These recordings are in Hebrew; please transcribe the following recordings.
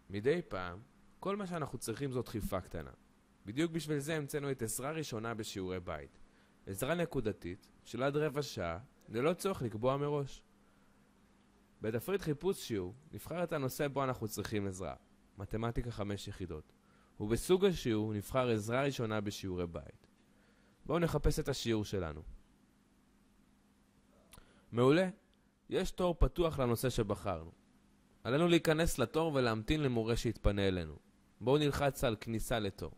מדי פעם, כל מה שאנחנו צריכים זו דחיפה קטנה. בדיוק בשביל זה המצאנו את עזרה ראשונה בשיעורי בית. עזרה נקודתית של עד רבע שעה, ללא צורך לקבוע מראש. בתפריט חיפוש שיעור, נבחר את הנושא בו אנחנו צריכים עזרה, מתמטיקה 5 יחידות, ובסוג השיעור נבחר עזרה ראשונה בשיעורי בית. בואו נחפש את השיעור שלנו. מעולה, יש תור פתוח לנושא שבחרנו. עלינו להיכנס לתור ולהמתין למורה שיתפנה אלינו. בואו נלחץ על כניסה לתור.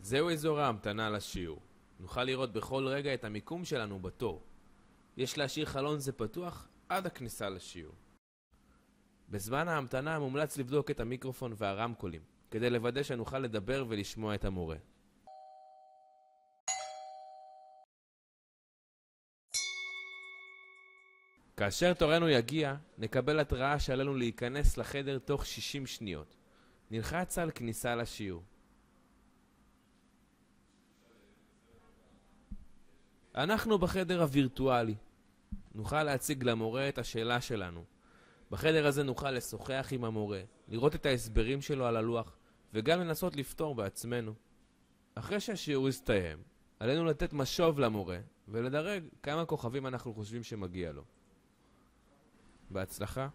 זהו אזור ההמתנה לשיעור. נוכל לראות בכל רגע את המיקום שלנו בתור. יש להשאיר חלון זה פתוח עד הכניסה לשיעור. בזמן ההמתנה מומלץ לבדוק את המיקרופון והרמקולים, כדי לוודא שנוכל לדבר ולשמוע את המורה. כאשר תורנו יגיע, נקבל התראה שעלינו להיכנס לחדר תוך 60 שניות. נלחץ על כניסה לשיעור. אנחנו בחדר הווירטואלי. נוכל להציג למורה את השאלה שלנו. בחדר הזה נוכל לשוחח עם המורה, לראות את ההסברים שלו על הלוח, וגם לנסות לפתור בעצמנו. אחרי שהשיעור יסתיים, עלינו לתת משוב למורה, ולדרג כמה כוכבים אנחנו חושבים שמגיע לו. בהצלחה.